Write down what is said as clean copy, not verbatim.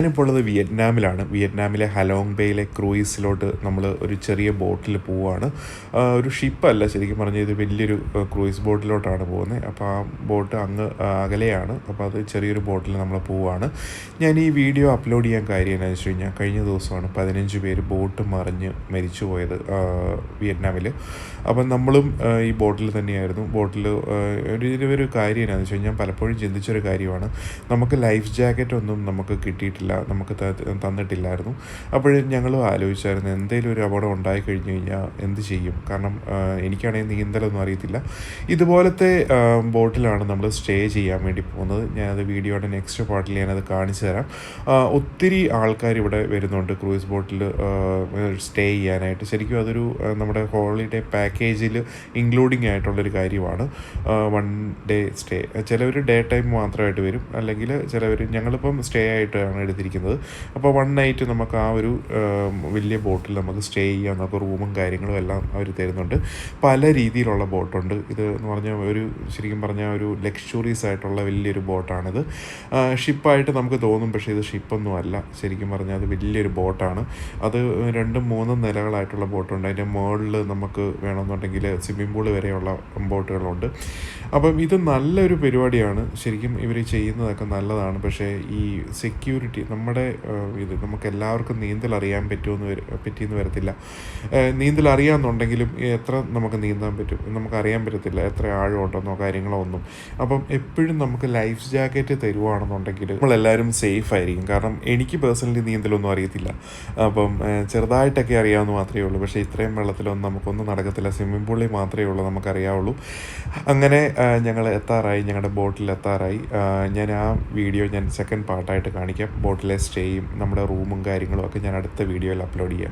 ഞാനിപ്പോൾ ഉള്ളത് വിയറ്റ്നാമിലാണ്. വിയറ്റ്നാമിലെ ഹലോങ് ബേയിലെ ക്രൂയിസിലോട്ട് നമ്മൾ ഒരു ചെറിയ ബോട്ടിൽ പോവുകയാണ്. ഒരു ഷിപ്പല്ല, ശരിക്കും പറഞ്ഞാൽ ഇത് വലിയൊരു ക്രൂയിസ് ബോട്ടിലോട്ടാണ് പോകുന്നത്. അപ്പോൾ ആ ബോട്ട് അങ്ങ് അകലെയാണ്. അപ്പോൾ അത് ചെറിയൊരു ബോട്ടിൽ നമ്മൾ പോവുകയാണ്. ഞാൻ ഈ വീഡിയോ അപ്ലോഡ് ചെയ്യാൻ കാര്യം എന്താണെന്ന് വെച്ച് കഴിഞ്ഞാൽ, കഴിഞ്ഞ ദിവസമാണ് 15 പേര് ബോട്ട് മറിഞ്ഞ് മരിച്ചു പോയത് വിയറ്റ്നാമിൽ. അപ്പം നമ്മളും ഈ ബോട്ടിൽ തന്നെയായിരുന്നു. ബോട്ടിൽ ഒരു കാര്യം എന്താണെന്ന് വെച്ച് കഴിഞ്ഞാൽ, പലപ്പോഴും ചിന്തിച്ചൊരു കാര്യമാണ്, നമുക്ക് ലൈഫ് ജാക്കറ്റ് ഒന്നും നമുക്ക് കിട്ടിയിട്ടില്ല, നമുക്ക് തന്നിട്ടില്ലായിരുന്നു. അപ്പോഴും ഞങ്ങളും ആലോചിച്ചായിരുന്നു, എന്തെങ്കിലും ഒരു അപകടം ഉണ്ടായി കഴിഞ്ഞ് കഴിഞ്ഞാൽ എന്ത് ചെയ്യും. കാരണം എനിക്കാണെങ്കിൽ നീന്തലൊന്നും അറിയത്തില്ല. ഇതുപോലത്തെ ബോട്ടിലാണ് നമ്മൾ സ്റ്റേ ചെയ്യാൻ വേണ്ടി പോകുന്നത്. ഞാനത് വീഡിയോയുടെ നെക്സ്റ്റ് പാർട്ടിൽ ഞാനത് കാണിച്ചു തരാം. ഒത്തിരി ആൾക്കാർ ഇവിടെ വരുന്നുണ്ട് ക്രൂയിസ് ബോട്ടിൽ സ്റ്റേ ചെയ്യാനായിട്ട്. ശരിക്കും അതൊരു നമ്മുടെ ഹോളിഡേ പാക്കേജിൽ ഇൻക്ലൂഡിങ് ആയിട്ടുള്ളൊരു കാര്യമാണ്. 1 ഡേ സ്റ്റേ. ചിലവർ ഡേ ടൈം മാത്രമായിട്ട് വരും, അല്ലെങ്കിൽ ചിലവർ, ഞങ്ങളിപ്പം സ്റ്റേ ആയിട്ടാണ് എടുത്തിരിക്കുന്നത്. അപ്പോൾ 1 നൈറ്റ് നമുക്ക് ആ ഒരു വലിയ ബോട്ടിൽ നമുക്ക് സ്റ്റേ ചെയ്യാൻ, നമുക്ക് റൂമും കാര്യങ്ങളും എല്ലാം അവർ തരുന്നുണ്ട്. പല രീതിയിലുള്ള ബോട്ടുണ്ട്. ഇത് എന്ന് പറഞ്ഞാൽ ശരിക്കും പറഞ്ഞാൽ ഒരു ലക്ഷറീസ് ആയിട്ടുള്ള വലിയൊരു ബോട്ടാണിത്. ഷിപ്പായിട്ട് നമുക്ക് തോന്നും, പക്ഷേ ഇത് ഷിപ്പൊന്നും അല്ല. ശരിക്കും പറഞ്ഞാൽ അത് വലിയൊരു ബോട്ടാണ്. അത് 2-3 നിലകളായിട്ടുള്ള ബോട്ടുണ്ട്. അതിൻ്റെ മുകളിൽ നമുക്ക് വേണമെന്നുണ്ടെങ്കിൽ സ്വിമ്മിംഗ് പൂള് വരെയുള്ള ബോട്ടുകളുണ്ട്. അപ്പം ഇത് നല്ലൊരു പരിപാടിയാണ്. ശരിക്കും ഇവർ ചെയ്യുന്നതൊക്കെ നല്ലതാണ്. പക്ഷേ ഈ സെക്യൂരിറ്റി, നമ്മുടെ ഇത് നമുക്ക് എല്ലാവർക്കും നീന്തൽ അറിയാൻ പറ്റിയെന്ന് വരത്തില്ല. നീന്തൽ അറിയാമെന്നുണ്ടെങ്കിലും എത്ര നമുക്ക് നീന്താൻ പറ്റും നമുക്ക് അറിയാൻ പറ്റത്തില്ല, എത്ര ആഴമുണ്ടെന്നോ കാര്യങ്ങളോ ഒന്നും. അപ്പം എപ്പോഴും നമുക്ക് ലൈഫ് ജാക്കറ്റ് തരുവാണെന്നുണ്ടെങ്കിൽ നമ്മളെല്ലാവരും സേഫ് ആയിരിക്കും. കാരണം എനിക്ക് പേഴ്സണലി നീന്തലൊന്നും അറിയത്തില്ല. അപ്പം ചെറുതായിട്ടൊക്കെ അറിയാമെന്ന് മാത്രമേ ഉള്ളൂ. പക്ഷേ ഇത്രയും വെള്ളത്തിലൊന്നും നമുക്കൊന്നും നടക്കത്തില്ല. സ്വിമ്മിംഗ് പൂളിൽ മാത്രമേ ഉള്ളൂ നമുക്കറിയാവുള്ളൂ. അങ്ങനെ ഞങ്ങൾ എത്താറായി, ഞങ്ങളുടെ ബോട്ടിൽ എത്താറായി. ഞാൻ ആ വീഡിയോ സെക്കൻഡ് പാർട്ടായിട്ട് കാണിക്കാം. ബോട്ടിലെ സ്റ്റേയും നമ്മുടെ റൂമും കാര്യങ്ങളും ഒക്കെ ഞാൻ അടുത്ത വീഡിയോയിൽ അപ്ലോഡ് ചെയ്യാം.